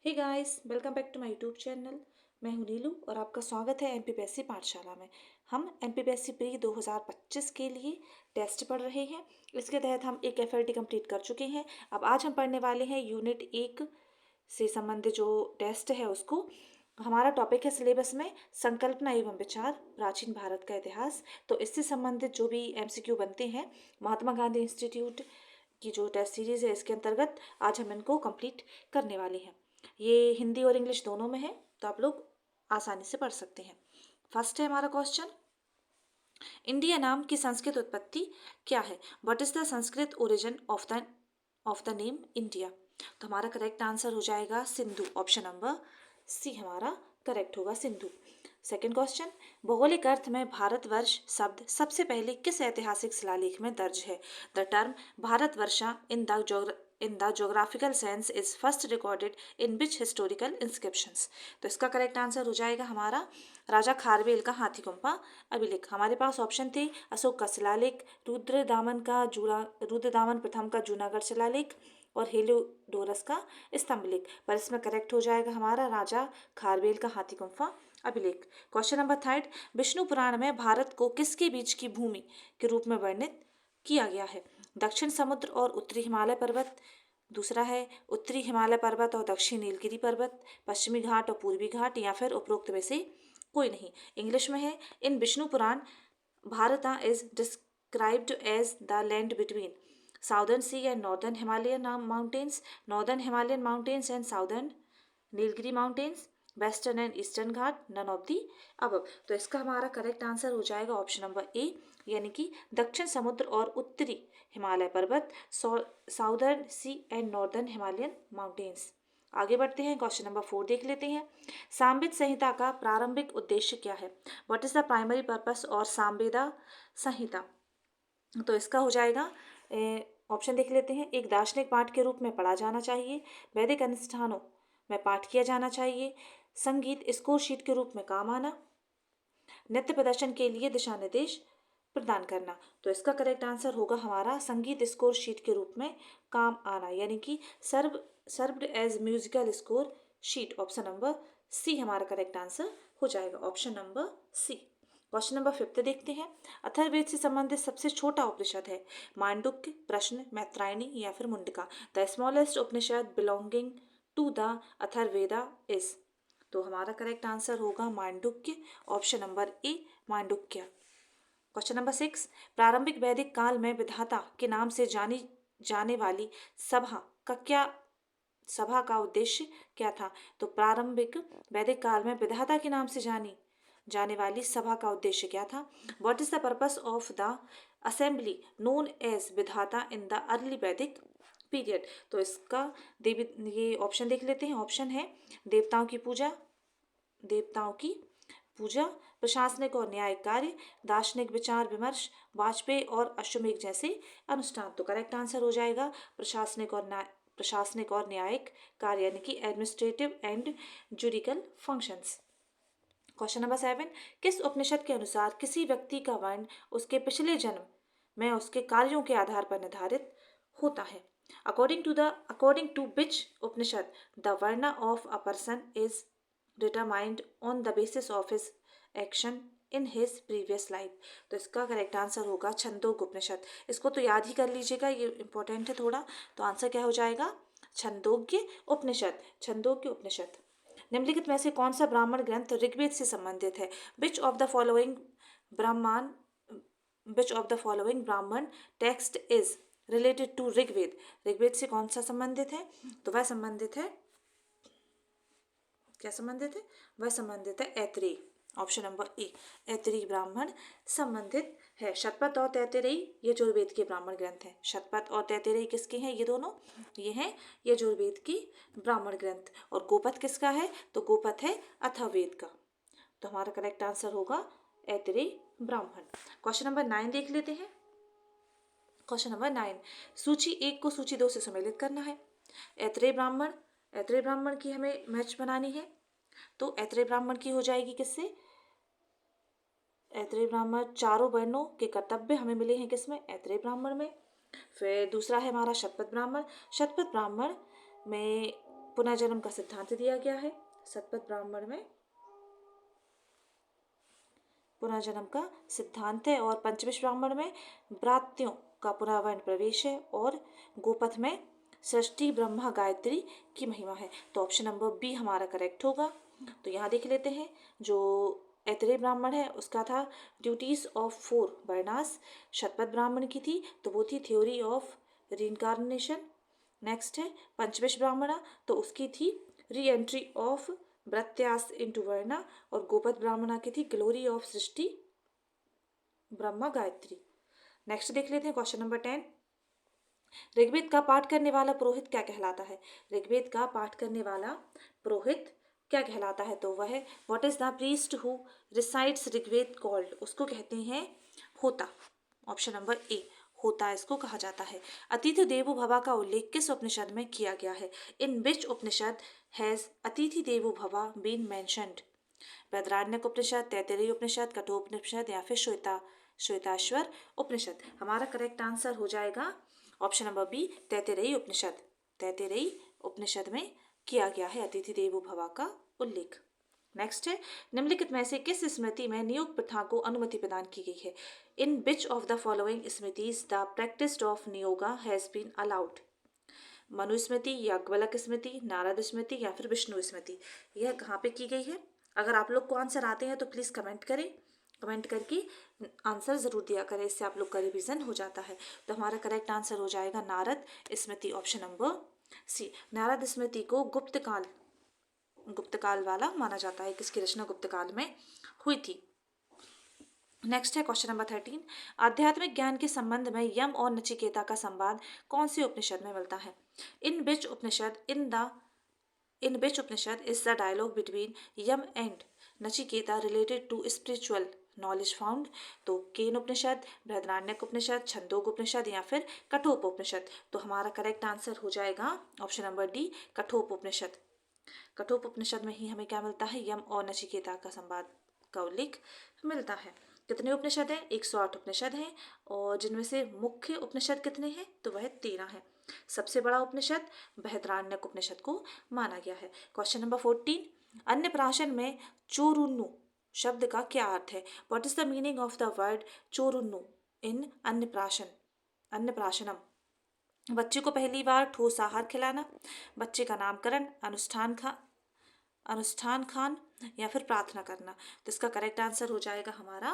Hey guys, welcome back to my YouTube channel. मैं हूं नीलू और आपका स्वागत है एमपीपीएससी पाठशाला में। हम एमपीपीएससी प्री 2025 के लिए टेस्ट पढ़ रहे हैं। इसके तहत हम एक एफएलटी कंप्लीट कर चुके हैं। अब आज हम पढ़ने वाले हैं यूनिट 1 से संबंधित जो टेस्ट है उसको। हमारा टॉपिक है सिलेबस में संकल्पना एवं विचार, प्राचीन भारत का इतिहास। तो इससे संबंधित जो भी एमसीक्यू बनते हैं महात्मा गांधी इंस्टीट्यूट की जो टेस्ट सीरीज है इसके अंतर्गत आज हम इनको कंप्लीट करने वाले हैं। ये हिंदी और इंग्लिश दोनों में है, तो आप लोग आसानी से पढ़ सकते हैं। फर्स्ट है हमारा क्वेश्चन, इंडिया नाम की संस्कृत उत्पत्ति क्या है? What is the Sanskrit origin of the name India? तो हमारा करेक्ट आंसर हो जाएगा सिंधु। ऑप्शन नंबर सी हमारा करेक्ट होगा, सिंधु। सेकंड क्वेश्चन, भौगोलिक अर्थ में भारतवर्ष शब्द सबसे पहले किस ऐतिहासिक शिलालेख में दर्ज है? The term Bharatvarsha in the geographical sense is first recorded in which historical inscriptions? तो इसका करेक्ट आंसर हो जाएगा हमारा राजा खारवेल का हाथी गुम्फा अभिलेख। हमारे पास ऑप्शन थे अशोक का शिलालेख, रुद्रदामन प्रथम का जूनागढ़ शिलालेख और हेलियोडोरस का स्तंभ लेख। पर इसमें करेक्ट हो जाएगा हमारा राजा खारवेल का हाथी गुम्फा अभिलेख। Question number third, Vishnu Purana में भारत को किसके बीच की भूमि के रूप में वर्णित किया गया है? दक्षिण समुद्र और उत्तरी हिमालय पर्वत, दूसरा है उत्तरी हिमालय पर्वत और दक्षिण नीलगिरी पर्वत, पश्चिमी घाट और पूर्वी घाट, या फिर उपरोक्त में से कोई नहीं। इंग्लिश में है, in Vishnu Purana Bharat is described as the land between southern sea and northern Himalayan mountains, northern Himalayan mountains and southern Nilgiri mountains, western and eastern ghat, none of the above. तो इसका हमारा करेक्ट आंसर हो जाएगा ऑप्शन नंबर ए, यानी कि दक्षिण समुद्र और उत्तरी हिमालय पर्वत, southern sea and northern Himalayan mountains. आगे बढ़ते हैं, क्वेश्चन नंबर 4 देख लेते हैं। सामवेद संहिता का प्रारंभिक उद्देश्य क्या है? What is the primary purpose और सामवेदा संहिता? तो इसका हो जाएगा ऑप्शन देख लेते हैं। एक दार्शनिक पाठ के रूप में पढ़ा जाना चाहिए, वैदिक अनुष्ठानों में पाठ किया जाना चाहिए, संगीत स्कोर शीट के रूप में काम आना, नृत्य प्रदर्शन के लिए दिशा निर्देश प्रदान करना। तो इसका करेक्ट आंसर होगा हमारा संगीत स्कोर शीट के रूप में काम आना, यानी कि served as musical score sheet. Option number C हमारा करेक्ट आंसर हो जाएगा, option number C. Question number 5 देखते हैं। अथर्ववेद से संबंधित सबसे छोटा उपनिषद है? मांडुक्य, प्रश्न, मैत्रायणी या फिर Mundaka? The smallest Upanishad belonging to the Atharvaveda is? तो हमारा करेक्ट आंसर होगा Mandukya, option number A Mandukya. Question number 6, प्रारंभिक वैदिक काल में विधाता के नाम से जानी जाने वाली सभा का उद्देश्य क्या था? तो प्रारंभिक वैदिक काल में विधाता के नाम से जानी जाने वाली सभा का उद्देश्य क्या था? What is the purpose of the assembly known as Vidatha in the early Vedic period? तो इसका ये ऑप्शन देख लेते हैं। ऑप्शन है देवताओं की पूजा, प्रशासनिक और न्यायिक कार्य, दार्शनिक विचार विमर्श, वाजपेयी और अश्वमेध जैसे अनुष्ठान। तो करेक्ट आंसर हो जाएगा प्रशासनिक और न्यायिक कार्य, यानी कि administrative and judicial functions. Question number 7, किस उपनिषद के अनुसार किसी व्यक्ति का वर्ण उसके पिछले जन्म में उसके कार्यों के आधार पर निर्धारित होता है? According to which Upanishad the varna of a person is determined on the basis of his action in his previous life? तो इसका करेक्ट आंसर होगा छंदोग्य उपनिषद। इसको तो याद ही कर लीजिएगा, ये इंपॉर्टेंट है थोड़ा। तो आंसर क्या हो जाएगा? छंदोग्य उपनिषद, छंदोग्य उपनिषद। निम्नलिखित में से कौन सा ब्राह्मण ग्रंथ ऋग्वेद से संबंधित है? Which of the following Brahmana text is related to Rigveda? Rigveda से कौन सा संबंधित है? तो वह संबंधित है, क्या संबंधित है? वह संबंधित है ऐतरेय। ऑप्शन नंबर ए, ऐतरेय ब्राह्मण संबंधित है। शतपथ और तैत्तिरीय ये यजुर्वेद के ब्राह्मण ग्रंथ हैं। शतपथ और तैत्तिरीय किसके हैं? ये दोनों ये हैं यजुर्वेद की ब्राह्मण ग्रंथ। और गोपथ किसका है? तो गोपथ है अथर्ववेद का। तो हमारा करेक्ट आंसर होगा ऐतरेय ब्राह्मण। क्वेश्चन नंबर 9 देख लेते हैं। क्वेश्चन नंबर 9, सूची 1 को सूची 2 से सम्मिलित करना है। ऐतरेय ब्राह्मण की हमें मैच बनानी है। तो ऐतरेय ब्राह्मण की हो जाएगी किससे? ऐतरेय ब्राह्मण चारों वर्णों के कर्तव्य हमें मिले हैं किसमें? ऐतरेय ब्राह्मण में। फिर दूसरा है हमारा शतपथ ब्राह्मण। शतपथ ब्राह्मण में पुनर्जन्म का सिद्धांत दिया गया है। शतपथ ब्राह्मण में पुनर्जन्म का सिद्धांत है, और पंचविश ब्राह्मण में व्रात्यों का पुनर्वर्ण प्रवेश है, और गोपथ में सृष्टि ब्रह्मा गायत्री की महिमा है। तो ऑप्शन नंबर बी हमारा करेक्ट होगा। तो यहाँ देख लेते हैं, जो ऐतरेय ब्राह्मण है उसका था ड्यूटीज ऑफ 4 वर्णास। शतपथ ब्राह्मण की थी तो वो थी थ्योरी ऑफ रीइंकारनेशन। नेक्स्ट है पंचविश ब्राह्मणा, तो उसकी थी री एंट्री ऑफ व्रत्यास इनटू वर्णा, और गोपथ ब्राह्मणा की थी glory of Srishti Brahma Gayatri. Next देख लेते हैं क्वेश्चन नंबर 10। ऋग्वेद का पाठ करने वाला पुरोहित क्या कहलाता है? ऋग्वेद का पाठ करने वाला पुरोहित क्या कहलाता है? तो वह what is the priest who recites Rigveda called? उसको कहते हैं होता। ऑप्शन नंबर ए, होता इसको कहा जाता है। अतिथि देवो भव का उल्लेख किस उपनिषद में किया गया है? इन विच उपनिषद हैज अतिथि देवो भव बीन मेंशन्ड? बृहदारण्यक उपनिषद, तैत्तिरीय उपनिषद, कठोपनिषद या फिर श्वेताश्वर उपनिषद? हमारा करेक्ट आंसर हो जाएगा ऑप्शन नंबर बी, तैत्तिरीय उपनिषद। तैत्तिरीय उपनिषद में किया गया है अतिथि देवो भव का उल्लेख। नेक्स्ट है, निम्नलिखित में से किस स्मृति में नियोग प्रथा को अनुमति प्रदान की गई है? In which of the following smritis the practice of niyoga has been allowed? Manusmriti, Yajnavalkya Smriti, Narada Smriti या फिर विष्णु स्मृति? यह कहाँ पे की गई है? अगर आप लोग को आंसर आते हैं तो प्लीज़ कमेंट करें, कमेंट करके आंसर ज़रूर दिया करें, इससे आप लोग का रिवीजन हो जाता है। तो हमारा करेक्ट आंसर हो जाएगा नारद स्मृति, ऑप्शन नंबर सी। नारद स्मृति को गुप्त काल वाला माना जाता है, किसकी रचना गुप्त काल में हुई थी। नेक्स्ट है क्वेश्चन नंबर 13। आध्यात्मिक ज्ञान के संबंध में यम और नचिकेता का संवाद कौन से उपनिषद में मिलता है? In which Upanishad is the dialogue between Yama and Nachiketa related to spiritual knowledge found? तो केन उपनिषद, बृहदारण्यक उपनिषद, छंदोग उपनिषद या फिर कठोपनिषद? तो हमारा करेक्ट आंसर हो जाएगा option number D, Kathopanishad. Kathopanishad में ही हमें क्या मिलता है? यम और नचिकेता का संवाद का उल्लेख मिलता है। कितने उपनिषद हैं? 108 उपनिषद हैं, और जिनमें से मुख्य उपनिषद कितने हैं? तो वह 13 हैं। सबसे बड़ा उपनिषद बृहदारण्यक उपनिषद को माना गया है। Question number 14। अन्य प्राशन में चोरुन्नु शब्द का क्या अर्थ है? What is the meaning of the word choroonu in Annaprashanam? बच्चे को पहली बार ठोस आहार खिलाना, बच्चे का नामकरण, अनुष्ठान खान या फिर प्रार्थना करना? तो इसका करेक्ट आंसर हो जाएगा हमारा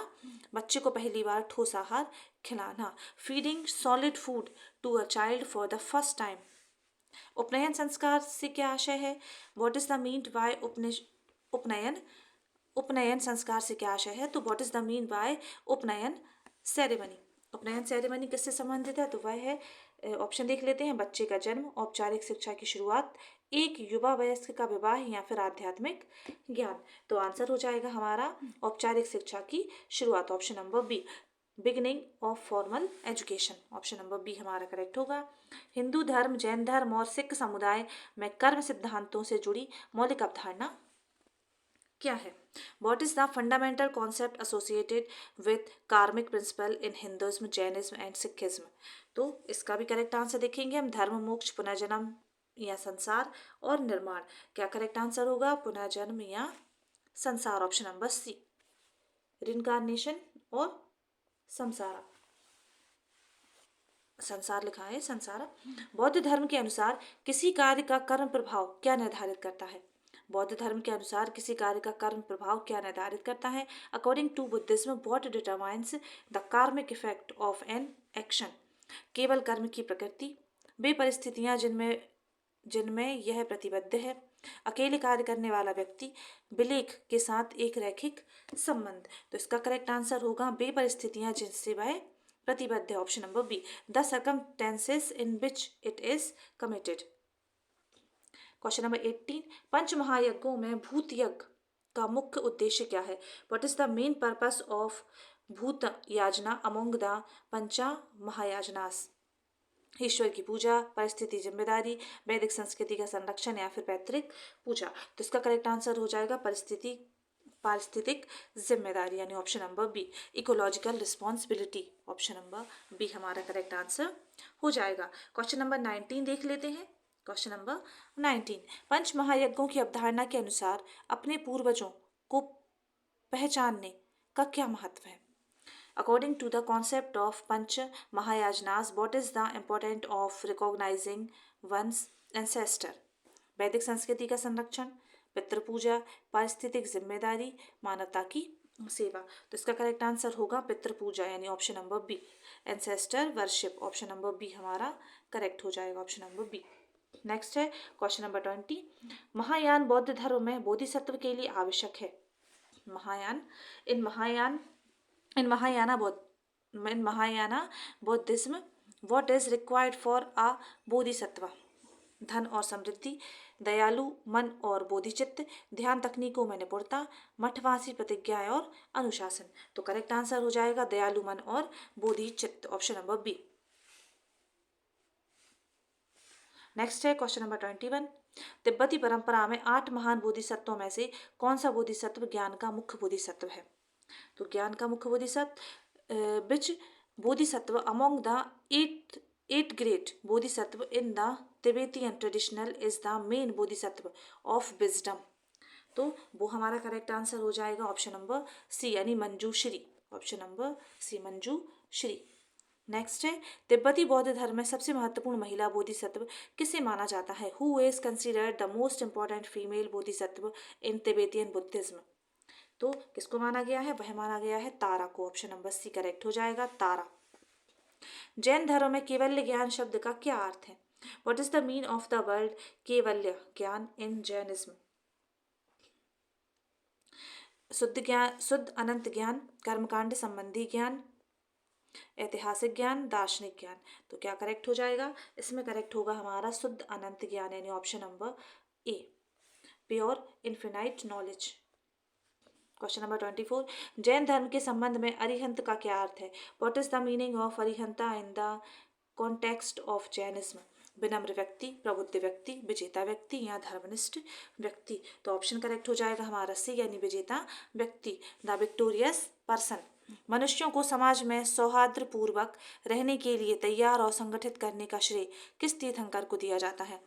बच्चे को पहली बार ठोस आहार खिलाना, feeding solid food to a child for the first time. Upanayana संस्कार से क्या आशय है? What is the mean by Upanayana संस्कार से क्या आशय है? तो what is the mean by Upanayana ceremony? Upanayana ceremony किससे संबंधित है? तो वह है, ऑप्शन देख लेते हैं, बच्चे का जन्म, औपचारिक शिक्षा की शुरुआत, एक युवा वयस्क का विवाह या फिर आध्यात्मिक ज्ञान? तो आंसर हो जाएगा हमारा औपचारिक शिक्षा की शुरुआत, option number B, beginning of formal education. Option number B हमारा करेक्ट होगा। हिंदू धर्म, जैन धर्म और सिख समुदाय में कर्म सिद्धांतों से जुड़ी मौलिक अवधारणा क्या है? What is the fundamental concept associated with karmic principle in Hinduism, Jainism and Sikhism? तो इसका भी करेक्ट आंसर देखेंगे हम, धर्म, मोक्ष, पुनर्जन्म या संसार और निर्माण। क्या करेक्ट आंसर होगा? पुनर्जन्म या संसार, ऑप्शन नंबर सी, रिइंकार्नेशन और संसारा। संसार लिखा है, संसारा। बौद्ध धर्म के अनुसार किसी कार्य का कर्म प्रभाव क्या निर्धारित करता है? बौद्ध धर्म के अनुसार किसी कार्य का कर्म प्रभाव क्या निर्धारित करता है? According to Buddhism, what determines the karmic effect of an action? केवल कर्म की प्रकृति, वे परिस्थितियां जिनमें यह प्रतिबद्ध है, अकेले कार्य करने वाला व्यक्ति, विलेख के साथ एक रैखिक संबंध? तो इसका करेक्ट आंसर होगा वे परिस्थितियां जिनसे वह प्रतिबद्ध है, option number B, the circumstances in which it is committed. Question number 18। पंच महायज्ञों में भूत यज्ञ का मुख्य उद्देश्य क्या है? What is the main purpose of Bhuta yajna among the पंचा महायाजनास? ईश्वर की पूजा, परिस्थिति जिम्मेदारी, वैदिक संस्कृति का संरक्षण या फिर पैतृक पूजा? तो इसका करेक्ट आंसर हो जाएगा पारिस्थितिक जिम्मेदारी, यानी option number B, ecological responsibility. Option number B हमारा करेक्ट आंसर हो जाएगा। क्वेश्चन नंबर 19 देख लेते हैं। क्वेश्चन नंबर 19, पंच महायज्ञों की अवधारणा के अनुसार अपने पूर्वजों को पहचानने का क्या महत्व है? According to the concept of Panch Mahayajanas, what is the importance of recognizing one's ancestor? वैदिक संस्कृति का संरक्षण, पितृ पूजा, पारिस्थितिक जिम्मेदारी, मानवता की सेवा। तो इसका करेक्ट आंसर होगा पितृ पूजा यानी option number B, ancestor worship. Option number B हमारा करेक्ट हो जाएगा, ऑप्शन नंबर बी। नेक्स्ट है क्वेश्चन नंबर 20, महायान बौद्ध धर्म में बोधिसत्व के लिए आवश्यक है। In Mahayana Buddhism, what is required for a bodhisattva? धन और समृद्धि, दयालु मन और बोधिचित्त, ध्यान तकनीकों में निपुणता, मठवासी प्रतिज्ञा और अनुशासन। तो करेक्ट आंसर हो जाएगा दयालु मन और बोधिचित्त, ऑप्शन नंबर बी। नेक्स्ट है क्वेश्चन नंबर 21, तिब्बती परंपरा में 8 महान बोधिसत्वों में से कौन सा बोधिसत्व ज्ञान का मुख्य बोधिसत्व है? तो ज्ञान का मुख्य Bodhisattva which Bodhisattva among the eight great Bodhisattva in the Tibetan traditional is the main Bodhisattva of wisdom. तो वो हमारा करेक्ट आंसर हो जाएगा ऑप्शन नंबर सी यानी Manjushri, option number C Manjushri. Next है तिब्बती बौद्ध धर्म में सबसे महत्वपूर्ण महिला बोधिसत्व किसे माना जाता है? Who is considered the most important female Bodhisattva in Tibetan Buddhism? तो किसको माना गया है? वह माना गया है तारा को, ऑप्शन नंबर सी करेक्ट हो जाएगा तारा। जैन धर्म में केवल्य ज्ञान शब्द का क्या अर्थ है? What is the mean of the word Kevalya Gyan in Jainism? शुद्ध ज्ञान, शुद्ध अनंत ज्ञान, कर्मकांड संबंधी ज्ञान, ऐतिहासिक ज्ञान, दार्शनिक ज्ञान। तो क्या करेक्ट हो जाएगा? इसमें करेक्ट होगा हमारा शुद्ध अनंत ज्ञान यानी option number A, pure infinite knowledge. Question number 24, Jain धर्म के संबंध में अरिहंत का क्या अर्थ है? What is the meaning of Arihanta in the context of Jainism? विनम्र व्यक्ति, प्रबुद्ध व्यक्ति, विजेता व्यक्ति या धर्मनिष्ठ व्यक्ति। तो ऑप्शन करेक्ट हो जाएगा हमारा सी यानी विजेता व्यक्ति, द विक्टोरियस पर्सन। मनुष्यों को समाज में सौहार्दपूर्वक रहने के लिए तैयार और संगठित करने का श्रेय किस तीर्थंकर को दिया जाता है?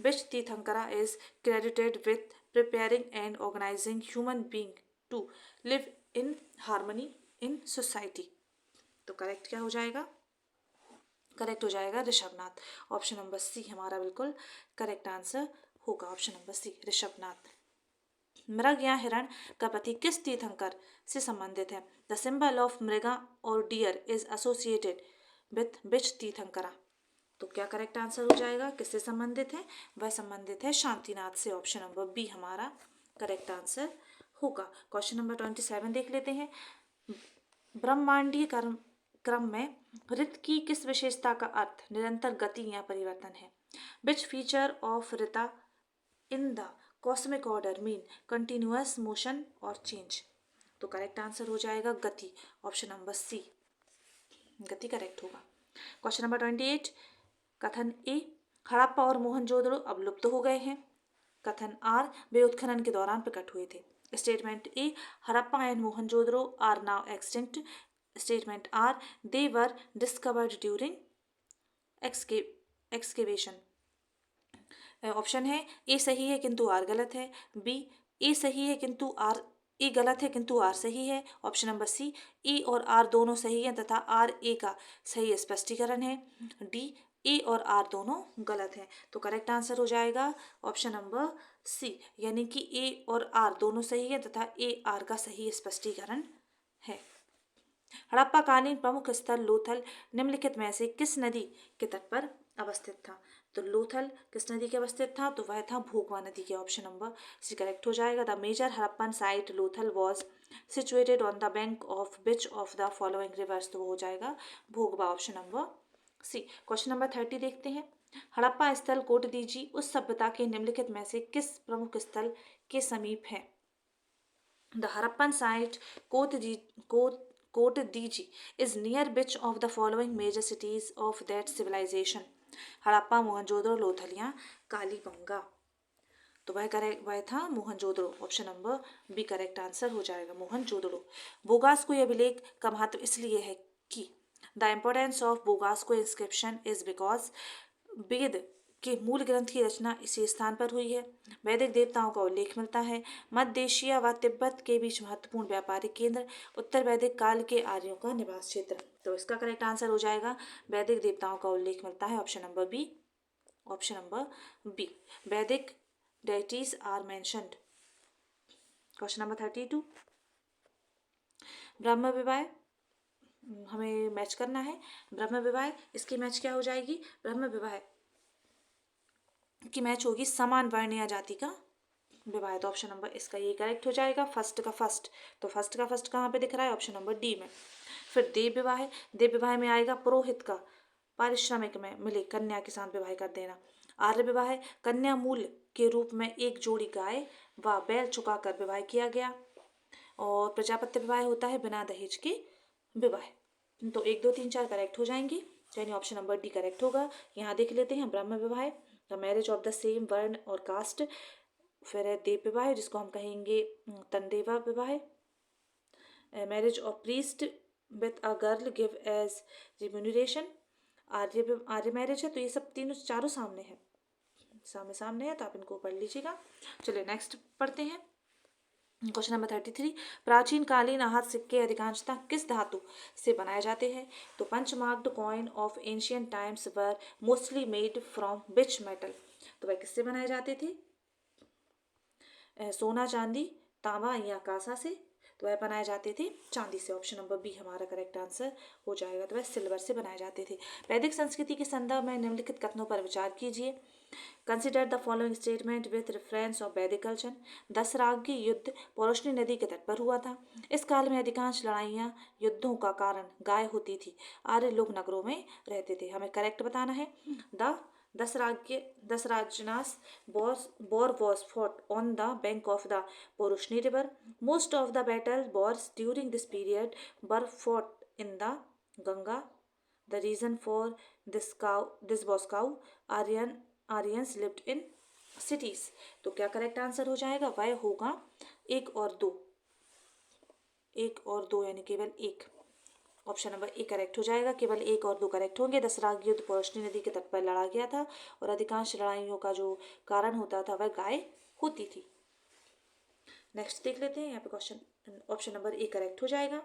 Which Tirthankara is credited with preparing and organizing human being to live in harmony in society? तो करेक्ट क्या हो जाएगा? करेक्ट हो जाएगा ऋषभनाथ, ऑप्शन नंबर सी हमारा बिल्कुल करेक्ट आंसर होगा, ऑप्शन नंबर सी ऋषभनाथ। मृग या हिरण का प्रतीक किस तीर्थंकर से संबंधित है? द सिंबल ऑफ मृगा और deer is associated with which Tirthankara? तो क्या करेक्ट आंसर हो जाएगा? किससे संबंधित है? वह संबंधित है शांतिनाथ से, ऑप्शन नंबर बी हमारा करेक्ट आंसर होगा। क्वेश्चन नंबर 27 देख लेते हैं। ब्रह्मांडीय क्रम में ऋत की किस विशेषता का अर्थ निरंतर गति या परिवर्तन है? Which feature of Hruta in the cosmic order mean continuous motion और चेंज? तो करेक्ट आंसर हो जाएगा गति, ऑप्शन नंबर सी गति करेक्ट होगा। क्वेश्चन नंबर 28, कथन ए, हड़प्पा और मोहनजोदड़ो अब लुप्त हो गए हैं। कथन आर, वे उत्खनन के दौरान प्रकट हुए थे। Statement A, Harappa and Mohenjodaro are now extinct. Statement R, they were discovered during excavation. Option है ए सही है किंतु आर गलत है, बी ए सही है किंतु आर ए गलत है किंतु आर सही है, ऑप्शन नंबर सी ए और आर दोनों सही हैं तथा आर ए का सही स्पष्टीकरण है, डी ए और आर दोनों गलत हैं। तो करेक्ट आंसर हो जाएगा ऑप्शन नंबर सी यानी कि ए और आर दोनों सही है तथा ए आर का सही स्पष्टीकरण है। हड़प्पा कालीन प्रमुख स्थल लोथल निम्नलिखित में से किस नदी के तट पर अवस्थित था? तो लोथल किस नदी के अवस्थित था? तो वह था भोगवा नदी के, ऑप्शन नंबर सी करेक्ट हो जाएगा। The major Harappan site Lothal was situated on the bank of which of the following rivers? तो हो जाएगा Bhogava, option number C. Question number 30 देखते हैं। हड़प्पा स्थल कोटदीजी उस सभ्यता के निम्नलिखित में से किस प्रमुख स्थल के समीप है? The Harappan site Kotdiji is near which of the following major cities of that civilization? Harappa, Mohenjodaro, Lothal या कालीबंगा? तो वह था Mohenjodaro, option number B correct answer हो जाएगा मोहनजोदड़ो। बोगासको अभिलेख का महत्व इसलिए है कि the importance of Boghazkoi inscription is because वेद के मूल ग्रंथ की रचना इसी स्थान पर हुई है। वैदिक देवताओं का उल्लेख मिलता है। मध्य एशिया व तिब्बत के बीच महत्वपूर्ण व्यापारिक केंद्र, उत्तर वैदिक काल के आर्यों का निवास क्षेत्र। तो इसका करेक्ट आंसर हो जाएगा वैदिक देवताओं का उल्लेख मिलता है, option number B. Option number B, Vedic deities are mentioned. Question number 32, ब्रह्म विवाह हमें मैच करना है। ब्रह्म विवाह, इसकी मैच क्या हो जाएगी? ब्रह्म विवाह की मैच होगी समान वर्ण या जाति का विवाह। तो ऑप्शन नंबर इसका ये करेक्ट हो जाएगा, फर्स्ट का फर्स्ट। तो फर्स्ट का फर्स्ट कहाँ पे दिख रहा है? ऑप्शन नंबर डी में। फिर देव विवाह, देव विवाह में आएगा पुरोहित का पारिश्रमिक में मिले कन्या के साथ विवाह कर देना। आर्य विवाह, कन्या मूल के रूप में एक जोड़ी गाय व बैल चुकाकर विवाह किया गया। और प्रजापत्य विवाह होता है बिना दहेज के विवाह। तो 1 2 3 4 करेक्ट हो जाएंगे, यानी ऑप्शन नंबर डी करेक्ट होगा। यहाँ देख लेते हैं ब्रह्म विवाह, the marriage of the same वर्ण और कास्ट। फिर है देव विवाह, जिसको हम कहेंगे तनदेवा विवाह, marriage of priest with a girl give as remuneration. Arya marriage है। तो ये सब तीनों चारों सामने है, सामने सामने है, तो आप इनको पढ़ लीजिएगा। चलिए नेक्स्ट पढ़ते हैं। क्वेश्चन नंबर 33, प्राचीन कालीन आहत सिक्के अधिकांशतः किस धातु से बनाए जाते हैं? तो punch-marked coin of ancient times were mostly made from which metal. तो वह किससे बनाए जाते थे? सोना, चांदी, तांबा या कांसा से। तो वह बनाए जाते थे चांदी से। ऑप्शन नंबर बी हमारा करेक्ट आंसर हो जाएगा। तो वह सिल्वर से बनाए जाते थे। वैदिक संस्कृति के संदर्भ में निम्नलिखित कथनों पर विचार कीजिए। Consider the following statement with reference of वैदिक कल्चर। दसराग्य युद्ध पौरुष्णी नदी के तट पर हुआ था। इस काल में अधिकांश लड़ाइयाँ युद्धों का कारण गाय होती थी। आर्य लोग नगरों में रहते थे। हमें करेक्ट बताना है। The Dasrajna's war was fought on the bank of the Porushni river. Most of the battle wars during this period were fought in the Ganga. The reason for this was cow. Aryans lived in cities. तो क्या correct answer हो जाएगा? वह होगा 1 और 2, 1 और 2 यानी केवल 1। ऑप्शन नंबर ए करेक्ट हो जाएगा। केवल 1 और 2 करेक्ट होंगे। दसराग युद्ध पौरुष्णी नदी के तट पर लड़ा गया था और अधिकांश लड़ाइयों का जो कारण होता था वह गाय होती थी। नेक्स्ट देख लेते हैं। यहाँ पे question option number A correct हो जाएगा।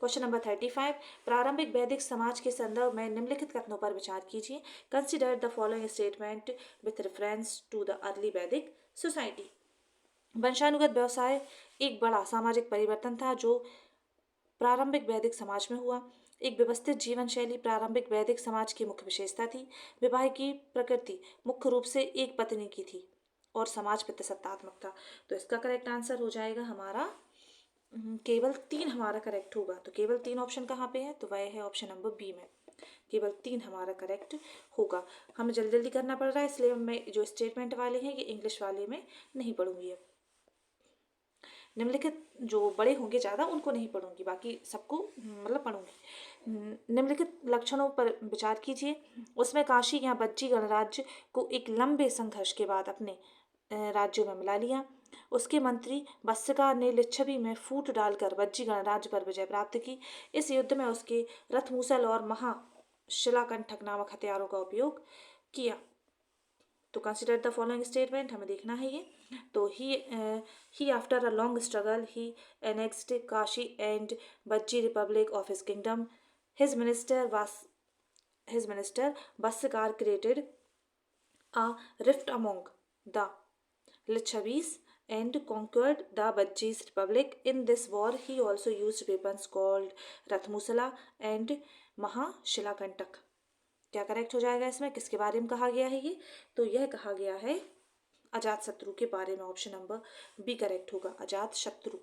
क्वेश्चन नंबर 35, प्रारंभिक वैदिक समाज के संदर्भ में निम्नलिखित कथनों पर विचार कीजिए। Consider the following statement with reference to the early Vedic society. वंशानुगत व्यवसाय एक बड़ा सामाजिक परिवर्तन था जो प्रारंभिक वैदिक समाज में हुआ। एक व्यवस्थित जीवन शैली प्रारंभिक वैदिक समाज की मुख्य विशेषता थी। विवाह की प्रकृति मुख्य रूप से एक पत्नी की थी और समाज पितृसत्तात्मक था। तो इसका करेक्ट आंसर हो जाएगा हमारा केवल 3 हमारा करेक्ट होगा। तो केवल 3 ऑप्शन कहाँ पे है? तो वह है ऑप्शन नंबर बी में। केवल 3 हमारा करेक्ट होगा। हमें जल्दी जल्दी करना पड़ रहा है, इसलिए मैं जो स्टेटमेंट वाले हैं ये इंग्लिश वाले में नहीं पढ़ूंगी। अब निम्नलिखित जो बड़े होंगे ज़्यादा उनको नहीं पढ़ूंगी, बाकी सबको मतलब पढ़ूंगी। निम्नलिखित लक्षणों पर विचार कीजिए। उसमें काशी या बज्जी गणराज्य को एक लंबे संघर्ष के बाद अपने राज्यों में मिला लिया। उसके मंत्री बस्सिका ने लिच्छवी में फूट डालकर बज्जी गणराज्य पर विजय प्राप्त की। इस युद्ध में उसके रथमूसल और महाशिलाकंठक नामक हथियारों का उपयोग किया। तो कंसिडर द फॉलोइंग स्टेटमेंट हमें देखना है ये। तो he after a long struggle he annexed Kashi and Vajji republic of his kingdom. His minister Baskar created a rift among the Lichavis and conquered the Bajji's republic. In this war, he also used weapons called Rathmusala and Mahashilakantak. क्या correct हो जाएगा इसमें? किसके बारे में कहा गया है ये? तो यह कहा गया है अजात शत्रु के बारे में। ऑप्शन नंबर बी करेक्ट होगा, अजात शत्रु।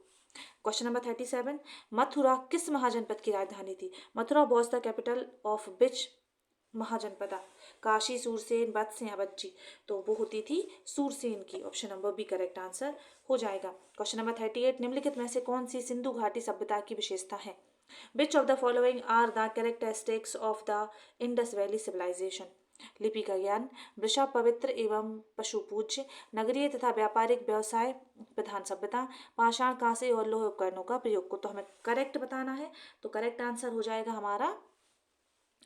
क्वेश्चन नंबर 37, मथुरा किस महाजनपद की राजधानी थी? Mathura was the capital of which Mahajanapada? Kashi, Surasena, Vatsa या बज्जी? तो वो होती थी सूरसेन की। Option number B correct answer हो जाएगा। क्वेश्चन नंबर 38, निम्नलिखित में से कौन सी सिंधु घाटी सभ्यता की विशेषता है? Which of the following are the characteristics of the Indus Valley civilization? लिपि का ज्ञान, वृषा पवित्र एवं पशु पूज्य, नगरीय तथा व्यापारिक व्यवसाय प्रधान सभ्यता, पाषाण, कांसे और लोह उपकरणों का प्रयोग को। तो हमें करेक्ट बताना है। तो करेक्ट आंसर हो जाएगा हमारा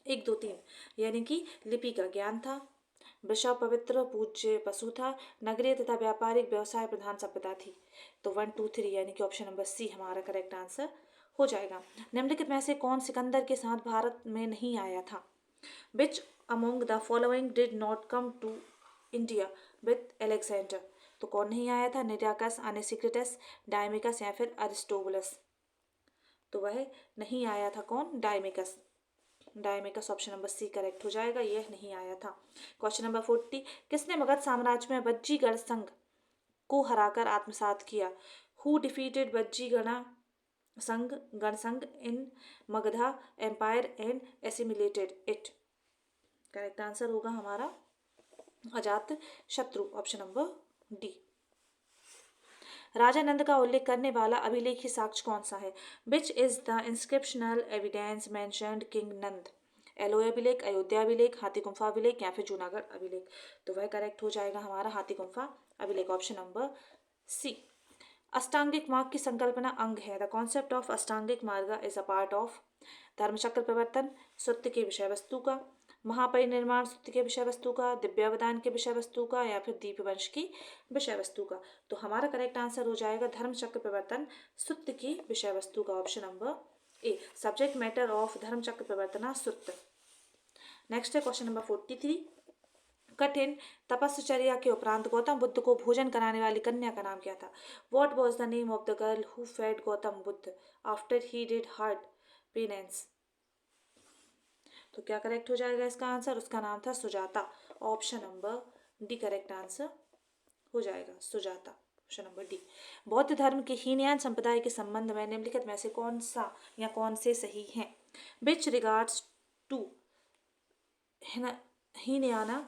1 2 3, यानी कि लिपि का ज्ञान था, वृषभ पवित्र पूज्य पशु था। नगरीय तथा व्यापारिक व्यवसाय प्रधान सभ्यता थी। तो 1 2 3 यानी कि ऑप्शन नंबर सी हमारा करेक्ट आंसर हो जाएगा। निम्नलिखित में से कौन सिकंदर के साथ भारत में नहीं आया था? Which among the following did not come to India with Alexander? तो कौन नहीं आया था? निराकस, अनेसिक्रिटस, डायमिकस या फिर अरिस्टोबुलस? तो वह नहीं आया था कौन? डायमिकस। डायमिकस ऑप्शन नंबर सी करेक्ट हो जाएगा, यह नहीं आया था। क्वेश्चन नंबर 40, किसने मगध साम्राज्य में बज्जीगढ़ संघ को हराकर आत्मसात किया? Who defeated Vajjigana Sangha Ganasangha in Magadha empire and assimilated it? Correct answer होगा हमारा Ajatashatru option number D. राजा नंद का उल्लेख करने वाला अभिलेखी साक्ष्य कौन सा है? Which is the inscriptional evidence mentioned king Nanda? एलोय अभिलेख, अयोध्या अभिलेख, हाथी गुम्फा अभिलेख या फिर जूनागढ़ अभिलेख? तो वह करेक्ट हो जाएगा हमारा हाथी गुम्फा अभिलेख ऑप्शन नंबर सी। अष्टांगिक मार्ग की संकल्पना अंग है। द कॉन्सेप्ट ऑफ अष्टांगिक मार्ग इज अ पार्ट ऑफ धर्मचक्र प्रवर्तन, सूत्र के विषय वस्तु का, महापरिनिर्माण सूत्र के विषय वस्तु का, दिव्यावदान के विषय वस्तु का या फिर दीपवंश की विषय वस्तु का? तो हमारा करेक्ट आंसर हो जाएगा धर्मचक्र प्रवर्तन सूत्र की विषय वस्तु का option number A. Subject matter of Dharmachakra Pravartana Sutra. Next है क्वेश्चन नंबर 43, कठिन तपस्या के उपरांत गौतम बुद्ध को भोजन कराने वाली कन्या का नाम क्या था? What was the name of the girl who fed Gautam Buddha after he did hard penance? तो क्या करेक्ट हो जाएगा इसका आंसर? उसका नाम था Sujata option number D correct answer हो जाएगा सुजाता ऑप्शन नंबर डी। बौद्ध धर्म के हीनयान संप्रदाय के संबंध में निम्नलिखित में से कौन सा या कौन से सही हैं? Which regards to Hinayana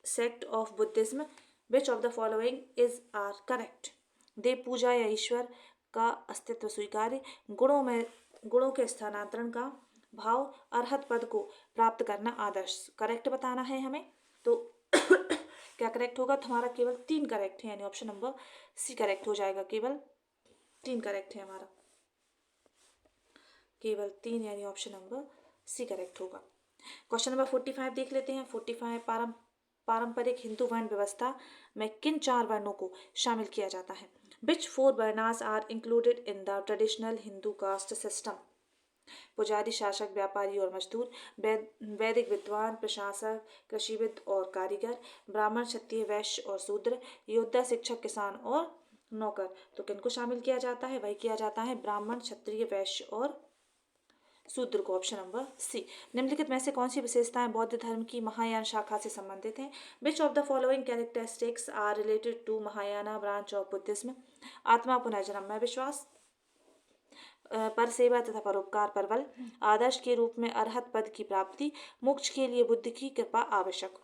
sect of Buddhism which of the following is are correct? देव पूजा या ईश्वर का अस्तित्व स्वीकार्य, गुणों के स्थानांतरण का भाव, अरहत पद को प्राप्त करना आदर्श? करेक्ट बताना है हमें। तो क्या करेक्ट होगा? तो हमारा केवल 3 करेक्ट है यानी ऑप्शन नंबर सी करेक्ट हो जाएगा। केवल 3 करेक्ट है हमारा, केवल 3 यानी ऑप्शन नंबर सी करेक्ट होगा। क्वेश्चन नंबर 45 देख लेते हैं। 45 पारंपरिक हिंदू वर्ण व्यवस्था में किन 4 वर्णों को शामिल किया जाता है? Which 4 varnas are included in the traditional Hindu caste system? पुजारी, शासक, व्यापारी और मजदूर, वैदिक विद्वान, प्रशासक, कृषिविद और कारीगर, ब्राह्मण, क्षत्रिय, वैश्य और शूद्र, योद्धा, शिक्षक, किसान और नौकर? तो किनको शामिल किया जाता है? वही किया जाता है ब्राह्मण, क्षत्रिय, वैश्य और शूद्र को ऑप्शन नंबर सी। निम्नलिखित में से कौन सी विशेषताएं बौद्ध धर्म की महायान शाखा से संबंधित हैं? Which of the following characteristics are related to Mahayana branch of Buddhism? आत्मा पुनर्जन्म में विश्वास, पर सेवा तथा परोपकार पर बल, आदर्श के रूप में अरहत पद की प्राप्ति, मोक्ष के लिए बुद्ध की कृपा आवश्यक?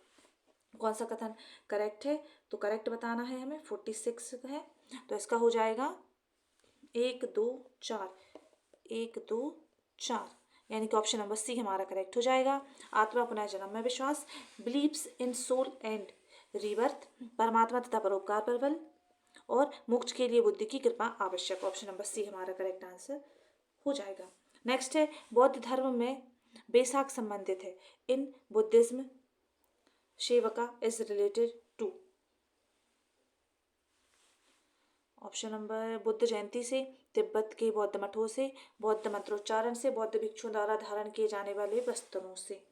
कौन सा कथन करेक्ट है? तो करेक्ट बताना है हमें। 46 है तो इसका हो जाएगा 1 2 4 1 2 4 यानी कि ऑप्शन नंबर सी हमारा करेक्ट हो जाएगा। आत्मा पुनर्जन्म में विश्वास, believes in soul and rebirth, परमात्मा तथा परोपकार पर बल और मोक्ष के लिए बुद्धि की कृपा आवश्यक। ऑप्शन नंबर सी हमारा करेक्ट आंसर हो जाएगा। नेक्स्ट है बौद्ध धर्म में बैसाख संबंधित है। In Buddhism Sevaka is related to? Option number Buddha Jayanti से, तिब्बत के बौद्ध मठों से, बौद्ध मंत्रोच्चारण से, बौद्ध भिक्षुओं द्वारा धारण किए जाने वाले वस्त्रों से?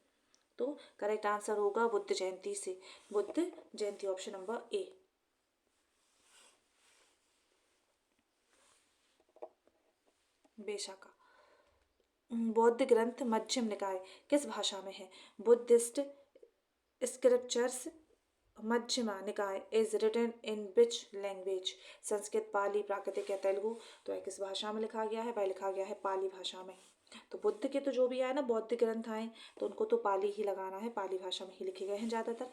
तो करेक्ट आंसर होगा बुद्ध जयंती से। बुद्ध जयंती ऑप्शन नंबर ए। बेशाखा। बौद्ध ग्रंथ मध्यम निकाय किस भाषा में है? Buddhist scriptures Madhyama Nikaya is written in which language? Sanskrit, Pali, प्राकृतिक या तेलुगु? तो किस भाषा में लिखा गया है? वह लिखा गया है पाली भाषा में। तो बुद्ध के तो जो भी आए ना बौद्ध ग्रंथ आए तो उनको तो पाली ही लगाना है, पाली भाषा में ही लिखे गए हैं ज़्यादातर।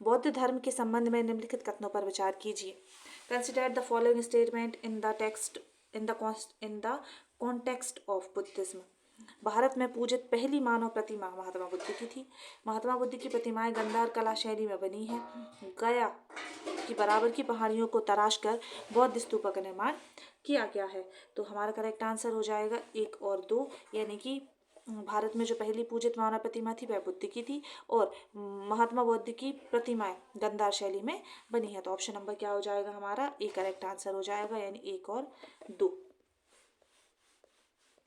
बौद्ध धर्म के संबंध में निम्नलिखित कथनों पर विचार कीजिए। Consider the following statement in the text in the context of Buddhism. Bharat में पूजित पहली मानव प्रतिमा महात्मा बुद्ध की थी। महात्मा बुद्ध की प्रतिमाएं गंधार कला शैली में बनी हैं। गया की बराबर की पहाड़ियों को तराश कर बौद्ध स्तूपों का निर्माण किया गया है। तो हमारा करेक्ट आंसर हो जाएगा 1 और 2 यानी कि भारत में जो पहली पूजित मानव प्रतिमा थी वह बुद्ध की थी, और महात्मा बुद्ध की प्रतिमाएं गंधार शैली में बनी है। तो ऑप्शन नंबर क्या हो जाएगा हमारा, ए करेक्ट आंसर हो जाएगा, यानी 1 और 2।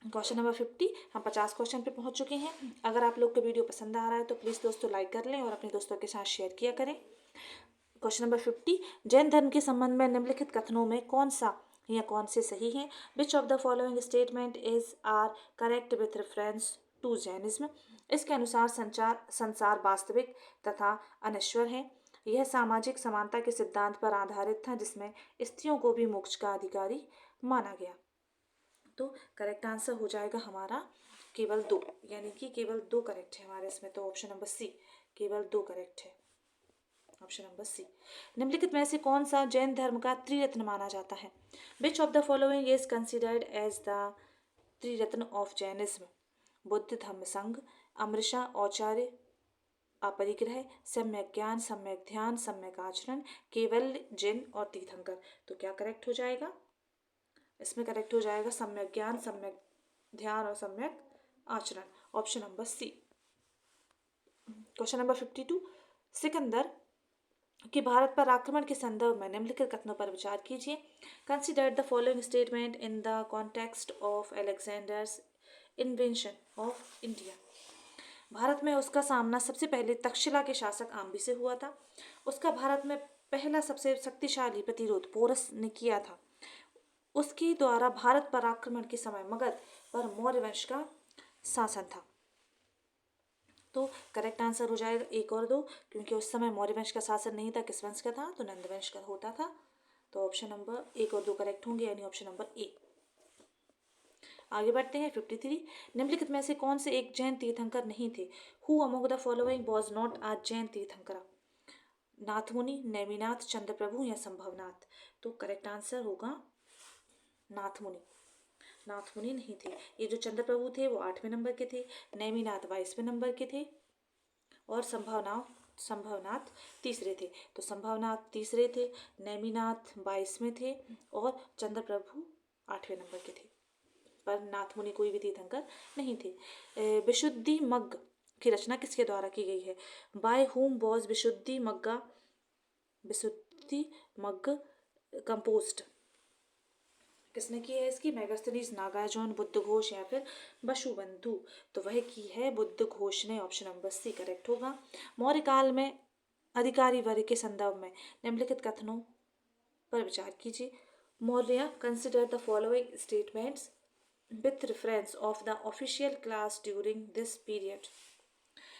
क्वेश्चन नंबर 50, हम 50 क्वेश्चन पे पहुंच चुके हैं। अगर आप लोग को वीडियो पसंद आ रहा है तो प्लीज़ दोस्तों लाइक कर लें और अपने दोस्तों के साथ शेयर किया करें। क्वेश्चन नंबर 50, जैन धर्म के संबंध में निम्नलिखित कथनों में कौन सा या कौन से सही हैं? Which of the following statement is are correct with reference to Jainism? इसके अनुसार संसार वास्तविक तथा अनश्वर है। यह सामाजिक समानता के सिद्धांत पर आधारित था, जिसमें स्त्रियों को भी मोक्ष का अधिकारी माना गया। तो करेक्ट आंसर हो जाएगा हमारा केवल 2, यानी कि केवल 2 करेक्ट है हमारे इसमें। तो ऑप्शन नंबर सी, केवल 2 करेक्ट है, ऑप्शन नंबर सी। निम्नलिखित में से कौन सा जैन धर्म का त्रिरत्न माना जाता है? Which of the following is considered as the Triratna of Jainism? Buddha, Dhamma, Sangha, अमृषा, औचार्य, अपरिग्रह, सम्यक ज्ञान, सम्यक ध्यान, सम्यक आचरण, केवल, जिन और तीर्थंकर। तो क्या करेक्ट हो जाएगा? इसमें करेक्ट हो जाएगा सम्यक ज्ञान, सम्यक ध्यान और सम्यक आचरण, option number C. Question number 52, Sikandar कि भारत पर आक्रमण के संदर्भ में निम्नलिखित कथनों पर विचार कीजिए। Consider the following statement in the context of Alexander's invention of India. Bharat में उसका सामना सबसे पहले तक्षशिला के शासक आम्बी से हुआ था। उसका भारत में पहला सबसे शक्तिशाली प्रतिरोध पोरस ने किया था। उसके द्वारा भारत पर आक्रमण के समय मगध पर मौर्य वंश का शासन था। तो करेक्ट आंसर हो जाएगा 1 और 2, क्योंकि उस समय मौर्य वंश का शासन नहीं था, किस वंश का था? तो नंद वंश का होता था। तो ऑप्शन नंबर 1 और 2 करेक्ट होंगे, यानी ऑप्शन नंबर ए। आगे बढ़ते हैं 53, निम्नलिखित में से कौन से एक जैन तीर्थंकर नहीं थे? Who among the following was not a Jain Tirthankar? Nathamuni, Neminath, Chandraprabhu या संभवनाथ? तो करेक्ट आंसर होगा नाथमुनि। नाथमुनि नहीं थे। ये जो चंद्रप्रभु थे वो 8वें नंबर के थे, नेमिनाथ 22वें नंबर के थे, और संभवनाथ तीसरे थे। तो संभवनाथ तीसरे थे, नेमिनाथ 22वें थे, और चंद्रप्रभु 8वें नंबर के थे, पर नाथमुनि कोई भी तीर्थंकर नहीं थे। विशुद्धि मग्ग की रचना किसके द्वारा की गई है? By whom was Vishuddhi Magga compost? किसने की है इसकी? मेगास्थनीज, नागार्जुन, बुद्ध घोष या फिर वसुबंधु? तो वह की है बुद्ध घोष ने, ऑप्शन नंबर सी करेक्ट होगा। मौर्य काल में अधिकारी वर्ग के संदर्भ में निम्नलिखित कथनों पर विचार कीजिए। Maurya consider the following statements with reference of the official class during this period.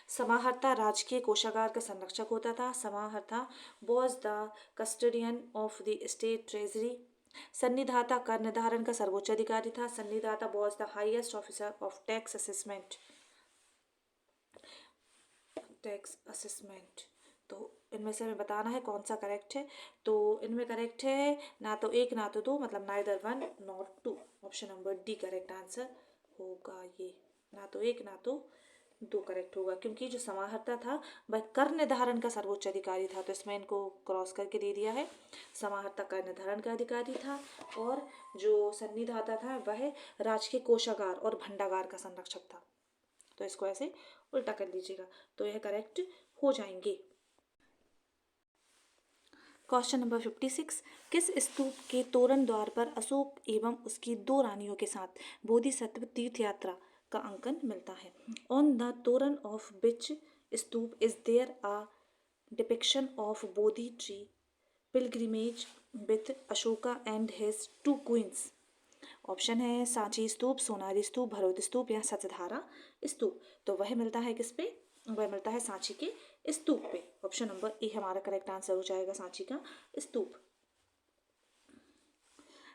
समाहर्ता राजकीय कोषागार का संरक्षक होता था। Samaharta was the custodian of the state treasury. सन्निधाता कर निर्धारण का सर्वोच्च अधिकारी था। Sannidhata was the highest officer of tax assessment. तो इनमें से हमें बताना है कौन सा करेक्ट है। तो इनमें करेक्ट है ना तो 1 ना तो 2, मतलब neither 1 not 2, option number D correct answer होगा। ये ना तो 1 ना तो 2 करेक्ट होगा, क्योंकि जो समाहर्ता था वह कर निर्धारण का सर्वोच्च अधिकारी था। तो इसमें इनको क्रॉस करके दे दिया है, समाहर्ता कर निर्धारण का अधिकारी था, और जो सन्निधाता था वह राजकीय कोषागार और भंडागार का संरक्षक था। तो इसको ऐसे उल्टा कर लीजिएगा, तो यह करेक्ट हो जाएंगे। क्वेश्चन नंबर 56, किस स्तूप के तोरण द्वार पर अशोक एवं उसकी 2 रानियों के साथ बोधिसत्व तीर्थ यात्रा का अंकन मिलता है? On the torana of which stupa is there a depiction of Bodhi tree pilgrimage with Ashoka and his 2 queens? Option है सांची स्तूप, सोनारी स्तूप, भरौत स्तूप या सचधारा स्तूप। तो वह मिलता है किस पे? वह मिलता है सांची के स्तूप पे। ऑप्शन नंबर ए हमारा करेक्ट आंसर हो जाएगा, सांची का स्तूप।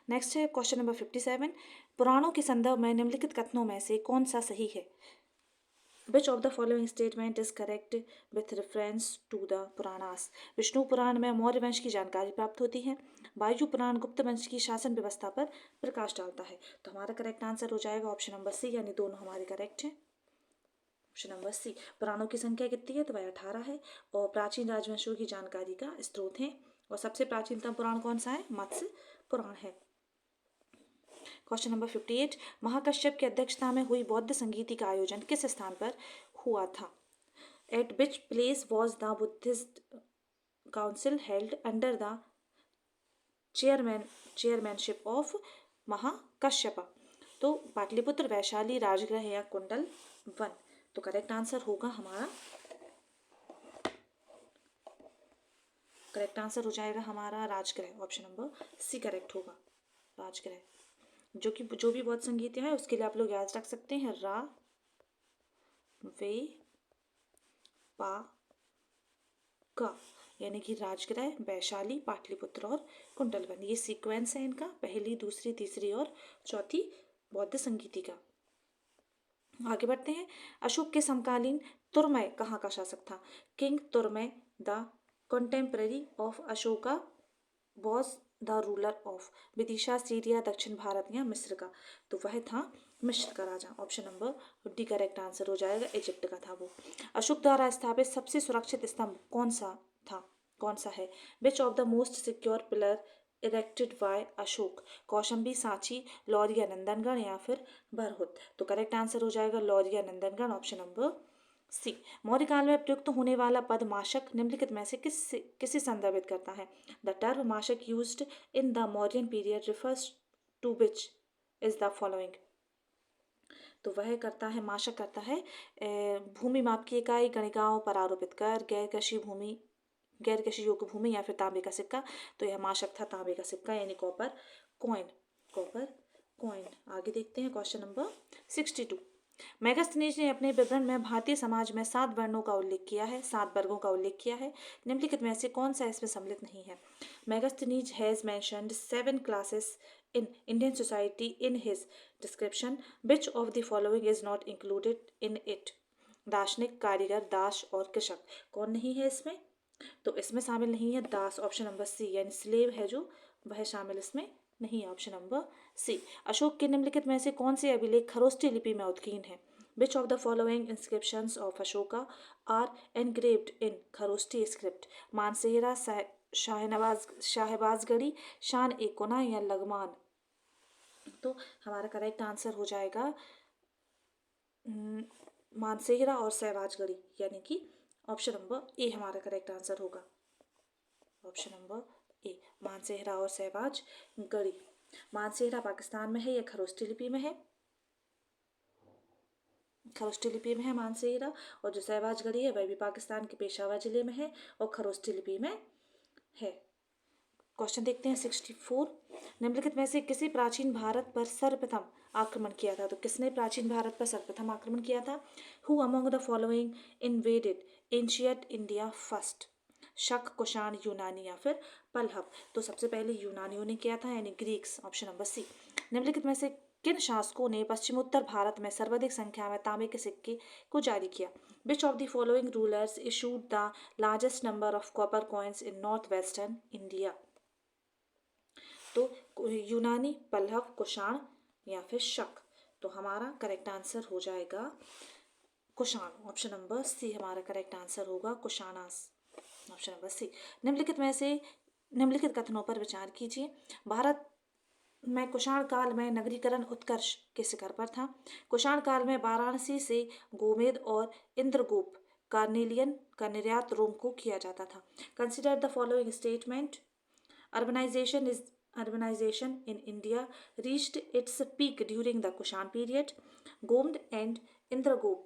नेक्स्ट है क्वेश्चन नंबर 57, पुराणों के संदर्भ में निम्नलिखित कथनों में से कौन सा सही है? Which of the following statement is correct with reference to the Puranas? Vishnu Purana में मौर्य वंश की जानकारी प्राप्त होती है। वायु पुराण गुप्त वंश की शासन व्यवस्था पर प्रकाश डालता है। तो हमारा करेक्ट आंसर हो जाएगा ऑप्शन नंबर सी, यानी दोनों हमारे करेक्ट हैं। ऑप्शन नंबर सी, पुराणों की संख्या कितनी है? तो वह 18 है, और प्राचीन राजवंशों की जानकारी का स्रोत है। और सबसे प्राचीनतम पुराण कौन सा है? मत्स्य पुराण है। क्वेश्चन नंबर 58, महाकश्यप की अध्यक्षता में हुई बौद्ध संगीति का आयोजन किस स्थान पर हुआ था? At which place was the Buddhist council held under the chairmanship of Mahakashyapa? तो पाटलिपुत्र, वैशाली, राजगृह या कुंडल वन? तो करेक्ट आंसर हो जाएगा हमारा Rajagriha. Option number C correct होगा, राजगृह। जो भी बौद्ध संगीत है उसके लिए आप लोग याद रख सकते हैं रा, वे, पा, का, यानी कि राजगृह, वैशाली, पाटलिपुत्र और कुंडलवन। ये सीक्वेंस है इनका, पहली, दूसरी, तीसरी और चौथी बौद्ध संगीति का। आगे बढ़ते हैं। अशोक के समकालीन तुर्मय कहाँ का शासक था? King Turamaya the contemporary of Ashoka was the ruler of Vidisha, Syria, दक्षिण भारत या मिस्र का? तो वह था मिस्र का राजा। Option number D correct answer हो जाएगा, इजिप्ट का था वो। अशोक द्वारा स्थापित सबसे सुरक्षित स्तंभ कौन सा है? Which of the most secure pillar erected by Ashok? Kaushambi, Sanchi, Lauriya, Nandangarh या फिर बरहुत? तो करेक्ट आंसर हो जाएगा Lauriya, Nandangarh. Option number C. Maurya काल में प्रयुक्त होने वाला पद माशक निम्नलिखित में से किसे संदर्भित करता है? The term mashaka used in the Mauryan period refers to which is the following? तो वह करता है, माशक करता है भूमि माप की इकाई, गणिकाओं पर आरोपित कर, गैर कृषि योग्य भूमि या फिर तांबे का सिक्का। तो यह माशक था तांबे का सिक्का, यानी कॉपर कॉइन। आगे देखते हैं क्वेश्चन नंबर 62। मेगास्थनीज ने अपने विवरण में भारतीय समाज में 7 वर्णों का उल्लेख किया है, 7 वर्गों का उल्लेख किया है। निम्नलिखित में से कौन सा इसमें सम्मिलित नहीं है? Megasthenes has mentioned 7 classes in Indian society in his description. Which of the following is not included in it? दार्शनिक, कारीगर, दास और कृषक। कौन नहीं है इसमें? तो इसमें शामिल नहीं है दास। ऑप्शन नंबर सी, यानी स्लेव है जो, वह शामिल इसमें नहीं है। ऑप्शन नंबर सी। अशोक के निम्नलिखित में से कौन से अभिलेख खरोष्ठी लिपि में उत्कीर्ण है? Which of the following inscriptions of Ashoka are engraved in Kharosthi script? Mansehra, Shahbazgarhi, शान ए कुना या लगमान? तो हमारा करेक्ट आंसर हो जाएगा मानसेहरा और सहवाजगढ़ी, यानी कि ऑप्शन नंबर ए हमारा करेक्ट आंसर होगा। ऑप्शन नंबर ए, मानसेहरा और सहवाजगढ़ी। मानसेहरा पाकिस्तान में है, यह खरोष्ठी लिपि में है, मानसेहरा। और जो सहवाजगढ़ी है वह भी पाकिस्तान के पेशावर जिले में है और खरोष्ठी लिपि में है। क्वेश्चन देखते हैं 64। निम्नलिखित में से किसे प्राचीन भारत पर सर्वप्रथम आक्रमण किया था? तो किसने प्राचीन भारत पर सर्वप्रथम आक्रमण किया था? Who among the following invaded ancient India first? शक, कुषाण, यूनानी या फिर पल्लव? तो सबसे पहले यूनानियों ने किया था, यानी ग्रीक्स। ऑप्शन नंबर सी। निम्नलिखित में से किन शासकों ने पश्चिमोत्तर भारत में सर्वाधिक संख्या में तांबे के सिक्के को जारी किया? विच of the following rulers issued the largest number of copper coins in north western India? तो यूनानी, पल्लव, कुषाण या फिर शक? तो हमारा करेक्ट आंसर हो जाएगा कुषाण। ऑप्शन नंबर सी हमारा करेक्ट आंसर होगा, कुषाणास। ऑप्शन नंबर सी। निम्नलिखित में से निम्नलिखित कथनों पर विचार कीजिए। भारत में कुषाण काल में नगरीकरण उत्कर्ष के शिखर पर था। कुषाण काल में वाराणसी से गोमेद और इंद्रगोप का निर्यात रोम को किया जाता था। Consider the following statement. Urbanization in India reached its peak during the Kushan period. Gomd and Indragop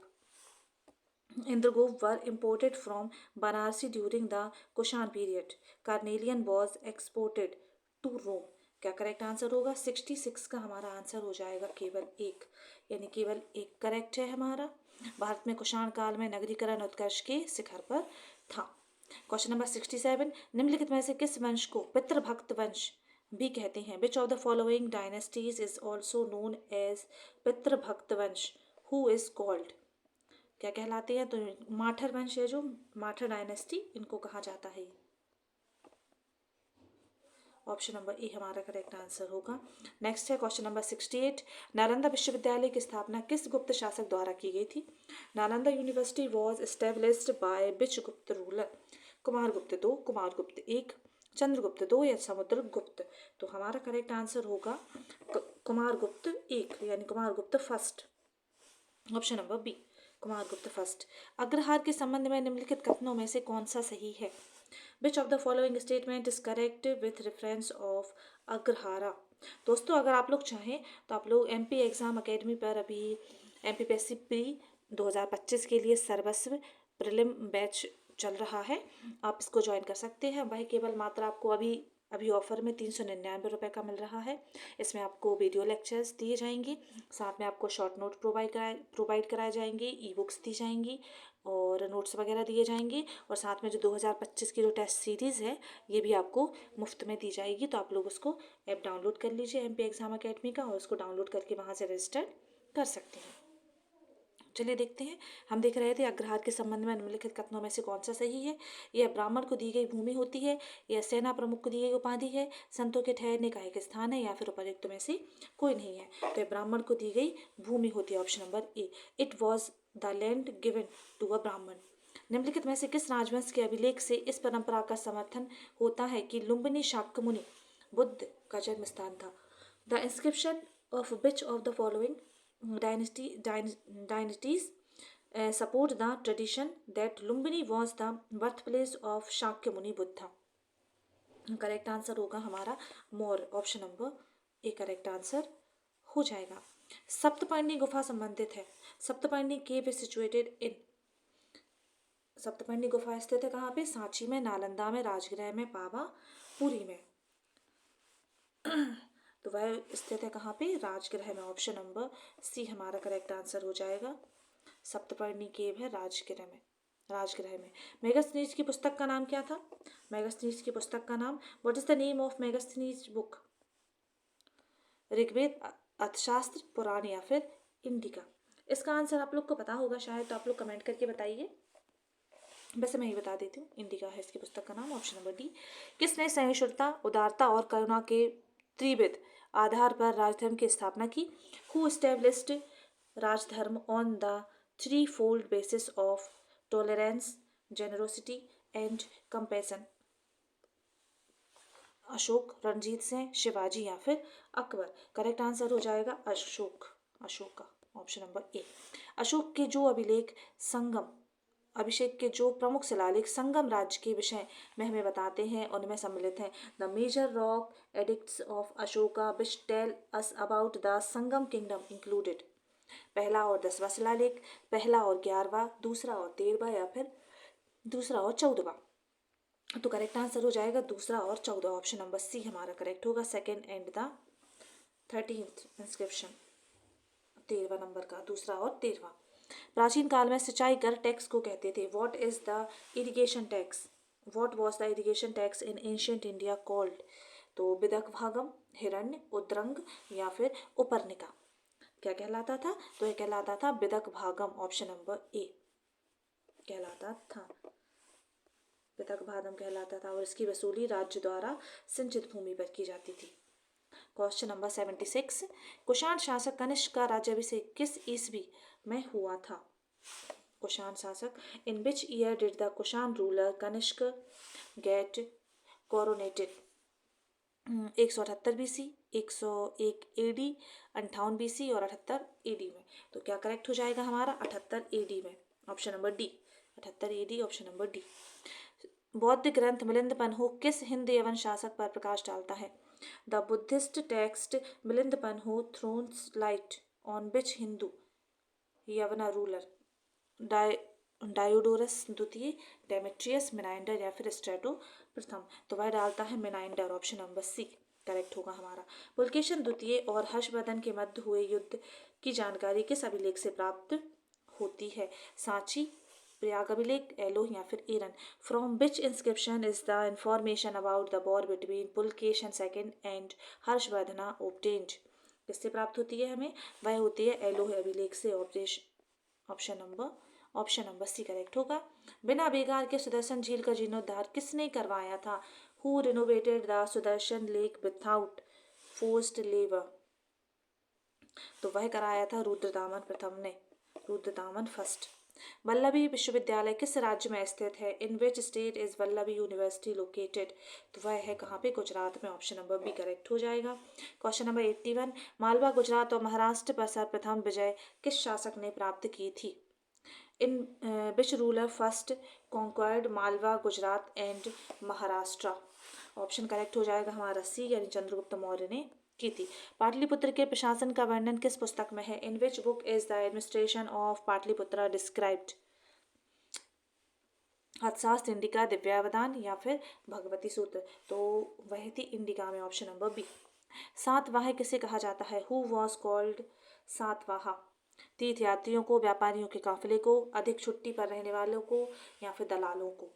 were imported from Banarsi during the Kushan period. Carnelian was exported to Rome. क्या करेक्ट आंसर होगा? 66 का हमारा answer हो जाएगा केवल एक, यानी केवल एक करेक्ट है हमारा। भारत में कुषाण काल में नगरीकरण उत्कर्ष के शिखर पर था। Question number 67। निम्नलिखित में से किस वंश को पितृभक्त वंश भी कहते हैं? Which of the following dynasties is also known as Pitribhakta vansh? Who is called? क्या कहलाते हैं? तो माठर वंश है जो, माठर डायनेस्टी, इनको कहा जाता है। ऑप्शन नंबर ए हमारा करेक्ट आंसर होगा। नेक्स्ट है क्वेश्चन नंबर 68। नालंदा विश्वविद्यालय की स्थापना किस गुप्त शासक द्वारा की गई थी? Nalanda university was established by which गुप्त रूलर? कुमारगुप्त 2, कुमारगुप्त 1, चंद्रगुप्त 2 या समुद्रगुप्त? तो हमारा करेक्ट आंसर होगा कुमारगुप्त एक यानी Kumaragupta first. Option number B Kumaragupta first. अग्रहार के संबंध में निम्नलिखित कथनों में से कौन सा सही है? Which of the following statement is correct with reference of Agrahara. दोस्तों अगर आप लोग चाहें तो आप लोग एमपी एग्जाम अकेडमी पर अभी एमपीपीएससी प्री 2025 के लिए सर्वस्व प्रीलिम बैच चल रहा है, आप इसको ज्वाइन कर सकते हैं। वह केवल मात्र आपको अभी ऑफर में 399 रुपये का मिल रहा है। इसमें आपको वीडियो लेक्चर्स दिए जाएंगे, साथ में आपको शॉर्ट नोट प्रोवाइड कराए जाएंगे, ई बुक्स दी जाएंगी और नोट्स वगैरह दिए जाएंगे, और साथ में जो 2025 की जो टेस्ट सीरीज़ है ये भी आपको मुफ्त में दी जाएगी। तो आप लोग उसको ऐप डाउनलोड कर लीजिए एमपी एग्जाम अकेडमी का, और उसको डाउनलोड करके वहाँ से रजिस्टर कर सकते हैं। चलिए देखते हैं, हम देख रहे थे अग्रहार के संबंध में निम्नलिखित कथनों में से कौन सा सही है। यह ब्राह्मण को दी गई भूमि होती है, यह सेना प्रमुख को दी गई उपाधि है, संतों के ठहरने का एक स्थान है, या फिर उपर्युक्त में से कोई नहीं है। तो यह ब्राह्मण को दी गई भूमि होती है, option number A. It was the land given to a Brahmin. निम्नलिखित में से किस राजवंश के अभिलेख से इस परंपरा का समर्थन होता है कि लुम्बिनी शाक्यमुनि बुद्ध का जन्म स्थान था? The inscription of which of the following dynasties support the tradition that Lumbini was the birthplace of Shakyamuni Buddha? Correct answer होगा हमारा Maurya, option number A correct answer हो जाएगा। सप्तपर्णी गुफा संबंधित है। सप्तपर्णी केव इज सिचुएटेड इन। सप्तपर्णी गुफा स्थित है कहाँ पे? सांची में, नालंदा में, राजगृह में, पावापुरी में। तो वह स्थित है कहाँ पे? राजगृह में, ऑप्शन नंबर सी हमारा करेक्ट आंसर हो जाएगा। सप्तपर्णी केव है राजगृह में। मेगास्थनीज की पुस्तक का नाम क्या था? मेगास्थनीज की पुस्तक का नाम, what is the name of Megasthenes book? Rigveda, Arthashastra, Purana, या फिर इंडिका? इसका आंसर आप लोग को पता होगा शायद, तो आप लोग कमेंट करके बताइए। वैसे मैं ही बता देती हूँ, इंडिका है इसकी पुस्तक का नाम, ऑप्शन नंबर डी। किसने सहिष्णुता, उदारता और करुणा के त्रिविध आधार पर राजधर्म की स्थापना की? Who established Rajdharma on the three fold basis of tolerance, generosity and compassion? Ashok, Ranjit Singh, Shivaji, या फिर अकबर? करेक्ट आंसर हो जाएगा अशोक का, ऑप्शन नंबर ए। अशोक के जो अभिषेक के जो प्रमुख शिलालेख संगम राज्य के विषय में हमें बताते हैं उनमें सम्मिलित हैं। The major rock edicts of Ashoka which tell us about the Sangam kingdom included. पहला और 10वां शिलालेख, पहला और 11वां, दूसरा और 13वां, या फिर दूसरा और 14वां? तो करेक्ट आंसर हो जाएगा दूसरा और 14, ऑप्शन नंबर सी हमारा करेक्ट होगा। Second and the 13th inscription, 13वां नंबर का, दूसरा और 13वां। प्राचीन काल में सिंचाई कर टैक्स को कहते थे। What is the irrigation tax? What was the irrigation tax in ancient India called? तो विदक भागम, हिरण्य, उद्रंग, या फिर उपरनिका? क्या कहलाता था? तो यह कहलाता था विदक भागम, ऑप्शन नंबर ए कहलाता था। विदक भागम कहलाता था, और इसकी वसूली राज्य द्वारा सिंचित भूमि पर की जाती थी। क्वेश्चन नंबर 76, कुषाण शासक कनिष्क का राज्याभिषेक किस ईस्वी में हुआ था? कुषाण शासक, in which year did the Kushan ruler Kanishka get coronated? 178 BC, 101 AD, 58 BC और 78 AD में? तो क्या करेक्ट हो जाएगा हमारा? 78 AD में, option number D. 78 AD, option number D. बौद्ध ग्रंथ मिलिंद पन्हु किस हिंद यवन शासक पर प्रकाश डालता है? The Buddhist text Milinda Panha throws light on which Hindu Yavana ruler? Diodorus द्वितीय, डेमेट्रियस, मिनाइंडर, या फिर स्ट्रेटो प्रथम? तो वह डालता है मिनाइंडर, ऑप्शन नंबर सी करेक्ट होगा हमारा। पुलकेशन द्वितीय और हर्षवर्धन के मध्य हुए युद्ध की जानकारी किस अभिलेख से प्राप्त होती है? सांची, प्रयाग अभिलेख, एलोह, या फिर Eran? From which inscription is the information about the war between Pulakeshin second and Harshavardhana obtained? किससे प्राप्त होती है हमें? वह होती है एलोह अभिलेख से। ऑप्शन नंबर सी करेक्ट होगा। बिना बेगार के सुदर्शन झील का जीर्णोद्धार किसने करवाया था? Who renovated the Sudarshan lake without forced labour? तो वह कराया था रुद्रदामन प्रथम ने, रुद्रदामन फर्स्ट, वल्लभी विश्वविद्यालय किस राज्य में स्थित है? In which state is Vallabhi university located? तो वह है कहाँ पे? गुजरात में। ऑप्शन नंबर बी करेक्ट हो जाएगा। क्वेश्चन नंबर 81, मालवा, गुजरात और महाराष्ट्र पर सर्वप्रथम विजय किस शासक ने प्राप्त की थी? In which ruler first conquered Malwa, Gujarat and Maharashtra? Option correct हो जाएगा हमारा सी, यानी चंद्रगुप्त मौर्य ने की थी। पाटलिपुत्र के प्रशासन का वर्णन किस पुस्तक में है? In which book is the administration of Pataliputra described? Arthashastra, Indica, Divyavadan या फिर भगवती सूत्र? तो वह थी इंडिका में। Option number B. सातवाह किसे कहा जाता है? Who was called Satavaha? तीर्थयात्रियों को, व्यापारियों के काफिले को, अधिक छुट्टी पर रहने वालों को या फिर दलालों को?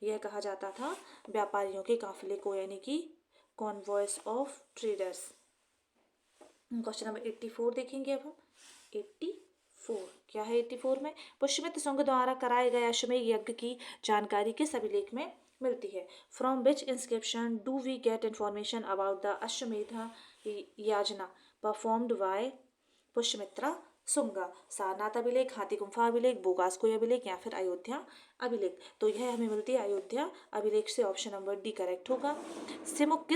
यह कहा जाता था व्यापारियों के काफिले को, यानी कि कॉन्वॉयस ऑफ ट्रेडर्स। क्वेश्चन नंबर 84 देखेंगे अब हम। 84 क्या है? 84 में पुष्यमित्र शुंग द्वारा कराए गए अश्वमेध यज्ञ की जानकारी किस अभिलेख में मिलती है? From which inscription do we get information about the Ashwamedha yajna performed by Pushyamitra Shunga? Sarnath अभिलेख, हाथी गुम्फा अभिलेख, बोगासकोई अभिलेख या फिर अयोध्या अभिलेख? तो यह हमें मिलती है अयोध्या अभिलेख से। ऑप्शन नंबर डी करेक्ट होगा। सिमुक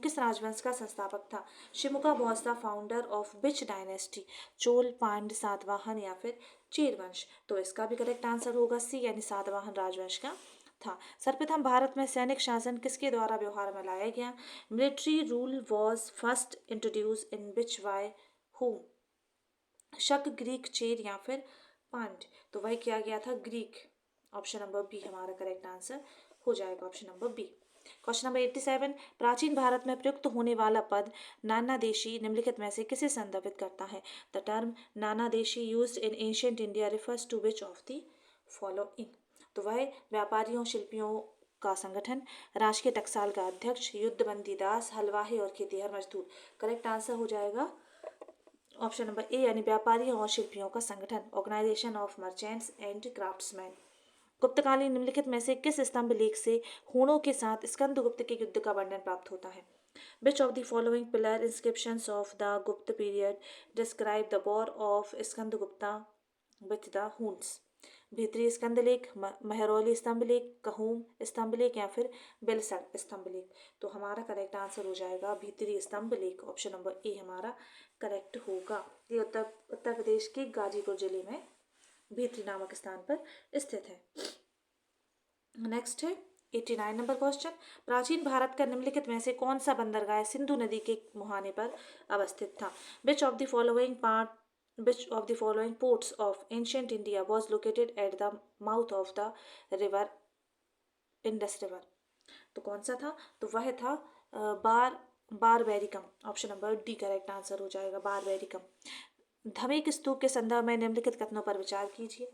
किस राजवंश का संस्थापक था? Simuka was the founder of which dynasty? Chola, Pandya, Satavahana या फिर चेर वंश? तो इसका भी करेक्ट आंसर होगा सी, यानी सातवाहन राजवंश का था। सर्वप्रथम भारत में सैनिक शासन किसके द्वारा व्यवहार में लाया गया? Military rule was first introduce in which by whom? Shaka, Greek, Chera या फिर पांड्य? तो वह किया गया था ग्रीक। ऑप्शन नंबर बी हमारा करेक्ट आंसर हो जाएगा। Option number B. Question number 87, प्राचीन भारत में प्रयुक्त होने वाला पद नानादेशी निम्नलिखित में से किसे संदर्भित करता है? The term Nanadeshi used in ancient India refers to which of the following? तो वह व्यापारियों, शिल्पियों का संगठन, राजकीय टकसाल का अध्यक्ष, युद्धबंदी दास, हलवाही और खेतिहर मजदूर? करेक्ट आंसर हो जाएगा ऑप्शन नंबर ए, यानी व्यापारियों और शिल्पियों का संगठन, organisation of merchants and craftsman. गुप्तकालीन निम्नलिखित में से किस स्तंभ लेख से हूणों के साथ स्कंदगुप्त के युद्ध का वर्णन प्राप्त होता है? Which of the following pillar inscriptions of the Gupta period describe the war of Skandagupta with the Huns? Bhitari स्तंभलेख, महरौली स्तंभलेख, कहूम स्तंभलेख या फिर बेलसर स्तंभलेख? तो हमारा करेक्ट आंसर हो जाएगा भीतरी स्तंभलेख। ऑप्शन नंबर ए हमारा करेक्ट होगा। ये उत्तर प्रदेश के गाजीपुर जिले में भीतरी नामक स्थान पर स्थित है। नेक्स्ट है 89 नंबर क्वेश्चन। प्राचीन भारत का निम्नलिखित में से कौन सा बंदरगाह सिंधु नदी के मुहाने पर अवस्थित था? Which of the following ports of ancient India was located at the mouth of the river Indus river? तो कौन सा था? तो वह था Barbaricum. Option number D correct answer हो जाएगा, बारबैरिकम। धमेक स्तूप के संदर्भ में निम्नलिखित कथनों पर विचार कीजिए।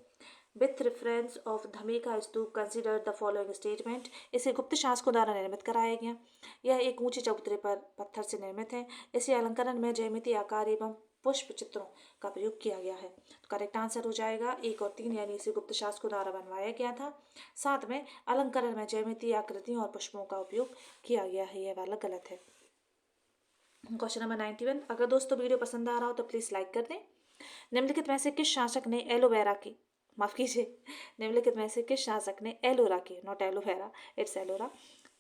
With reference of Dhamekh stupa consider the following statement? इसे गुप्त शासकों द्वारा निर्मित कराया गया। यह एक ऊंचे चबूतरे पर पत्थर से निर्मित है। इसे अलंकरण में ज्यामितीय आकार एवं पुष्प चित्रों का प्रयोग किया गया है। तो करेक्ट आंसर हो जाएगा 1 और 3, यानी इसे गुप्त शासकों द्वारा बनवाया गया था। साथ में अलंकरण में ज्यामितीय आकृतियों और पुष्पों का उपयोग किया गया है, यह वाला गलत है। क्वेश्चन नंबर 91, अगर दोस्तों वीडियो पसंद आ रहा हो तो प्लीज लाइक कर दें। निम्नलिखित में से किस शासक ने एलोवेरा की निम्नलिखित में से किस शासक ने एलोरा के, नॉट एलोवेरा, इट्स एलोरा,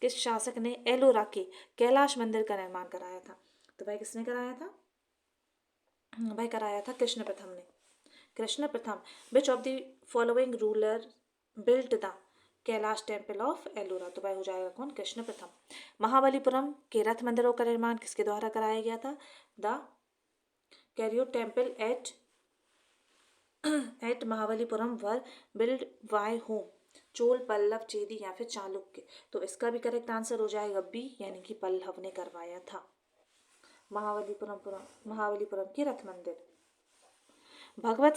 किस शासक ने एलोरा के कैलाश मंदिर का निर्माण कराया था? तो वह किसने कराया था? वह कराया था कृष्ण प्रथम ने। कृष्ण प्रथम। विच of the following ruler built the Kailash temple of Ellora? तो वह हो जाएगा कौन? कृष्ण प्रथम। महाबलीपुरम के रथ मंदिरों का निर्माण किसके द्वारा कराया गया था? द कैरियो temple at Mahabalipuram were build by whom? Chola, Pallava, Chedi या फिर चालुक्य? तो इसका भी करेक्ट आंसर हो जाएगा बी, यानी कि पल्लव ने करवाया था महाबलीपुरम के रथ मंदिर। भागवत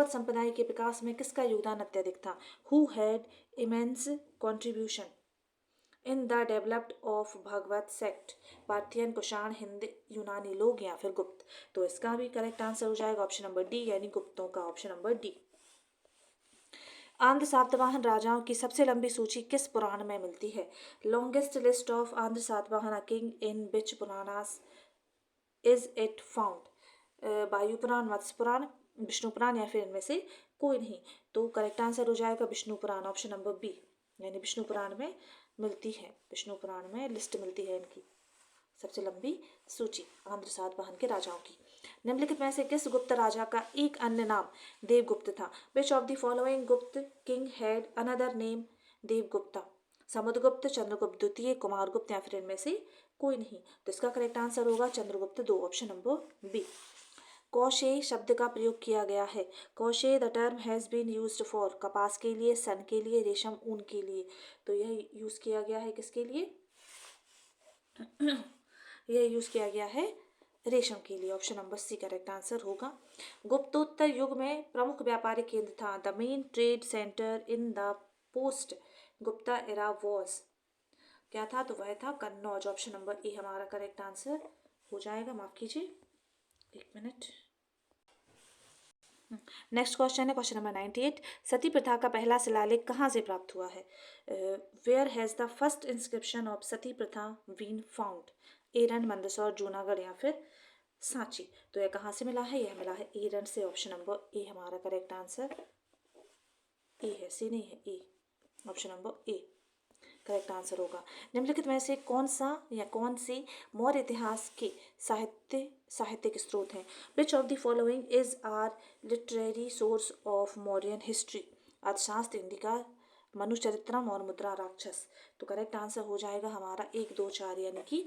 संप्रदाय के विकास में किसका योगदान अत्यधिक था? Who had immense contribution in the developed of Bhagavata sect? Parthian, Kushan, Hind, यूनानी लोग या फिर गुप्त? तो इसका भी करेक्ट आंसर हो जाएगा ऑप्शन नंबर डी, यानी गुप्तों का। Option number D. Andhra Satavahana राजाओं की सबसे लंबी सूची किस पुराण में मिलती है? Longest list of Andhra Satavahana king in which Puranas is it found? वायु पुराण, मत्स्य पुराण, विष्णु पुराण या फिर इनमें से कोई नहीं। तो करेक्ट आंसर हो जाएगा विष्णु पुराण, ऑप्शन नंबर बी, यानी विष्णु पुराण में मिलती है, विष्णु पुराण में लिस्ट मिलती है इनकी सबसे लंबी सूची आंध्र सातवाहन के राजाओं की। निम्नलिखित में से किस गुप्त राजा का एक अन्य नाम देवगुप्त था? Which of the following Gupta king had another name Devagupta? Samudragupta, Chandragupta द्वितीय, कुमारगुप्त या फिर इनमें से कोई नहीं। तो इसका करेक्ट आंसर होगा चंद्रगुप्त 2, ऑप्शन नंबर बी। कौशे शब्द का प्रयोग किया गया है। Kaushey the term has been used for, कपास के लिए, सन के लिए, रेशम ऊन के लिए। तो यह यूज किया गया है किसके लिए? यह यूज किया गया है रेशम के लिए, option number C correct answer होगा। गुप्तोत्तर युग में प्रमुख व्यापारिक केंद्र था। The main trade centre in the post Gupta era was, क्या था? तो वह था कन्नौज, ऑप्शन नंबर ए हमारा करेक्ट आंसर हो जाएगा। माफ कीजिए, एक मिनट। नेक्स्ट क्वेश्चन है क्वेश्चन नंबर 98। सती प्रथा का पहला शिलालेख कहाँ से प्राप्त हुआ है? Where has the first inscription of sati pratha been found? Eran, Mandsaur, Junagadh या फिर सांची। तो यह कहाँ से मिला है? यह मिला है एरन से, ऑप्शन नंबर ए हमारा करेक्ट आंसर ए है, सी नहीं है, A, option number A correct answer होगा। निम्नलिखित में से कौन सा या कौन सी मौर्य इतिहास के साहित्यिक स्रोत हैं? Which of the following is are literary source of Mauryan history? Arthashastra, Indica, Manucharitram और मुद्रा राक्षस। तो करेक्ट आंसर हो जाएगा हमारा 1, 2, 4, यानी कि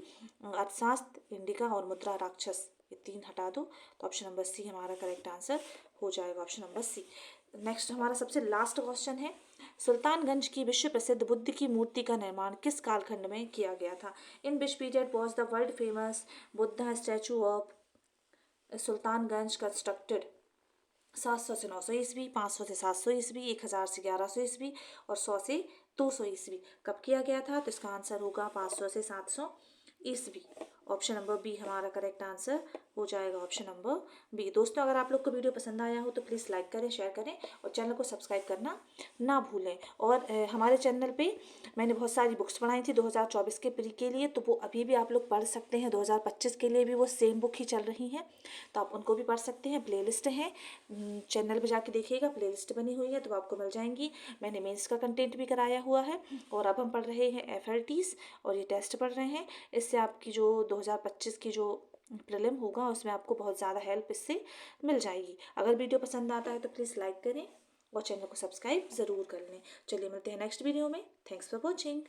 अर्थशास्त्र, इंडिका और मुद्रा राक्षस, ये 3 हटा दो। तो ऑप्शन नंबर सी हमारा करेक्ट आंसर हो जाएगा, ऑप्शन नंबर सी। नेक्स्ट हमारा सबसे लास्ट क्वेश्चन है, सुल्तानगंज की विश्व प्रसिद्ध बुद्ध की मूर्ति का निर्माण किस कालखंड में किया गया था? In which period was the world famous Buddha statue of Sultanganj constructed? 700 से 900 ईस्वी, 500 से 700 ईस्वी, 1000 से 1100 ईस्वी और 100 से 200 ईस्वी। कब किया गया था? तो इसका आंसर होगा 500 से 700 ईस्वी, ऑप्शन नंबर बी हमारा करेक्ट आंसर हो जाएगा, ऑप्शन नंबर बी। दोस्तों, अगर आप लोग को वीडियो पसंद आया हो तो प्लीज़ लाइक करें, शेयर करें और चैनल को सब्सक्राइब करना ना भूलें। और हमारे चैनल पे मैंने बहुत सारी बुक्स पढ़ाई थी 2024 के प्री के लिए, तो वो अभी भी आप लोग पढ़ सकते हैं। 2025 के लिए भी वो सेम बुक ही चल रही हैं, तो आप उनको भी पढ़ सकते हैं। प्लेलिस्ट है, चैनल पे जाके देखिएगा, प्लेलिस्ट बनी हुई है तो आपको मिल जाएंगी। मैंने मेंस का कंटेंट भी कराया हुआ है और अब हम पढ़ रहे हैं FLTs और ये टेस्ट पढ़ रहे हैं। इससे आपकी जो 2025 की जो प्रीलिम होगा उसमें आपको बहुत ज़्यादा हेल्प इससे मिल जाएगी। अगर वीडियो पसंद आता है तो प्लीज़ लाइक करें और चैनल को सब्सक्राइब ज़रूर कर लें। चलिए मिलते हैं नेक्स्ट वीडियो में। Thanks for watching.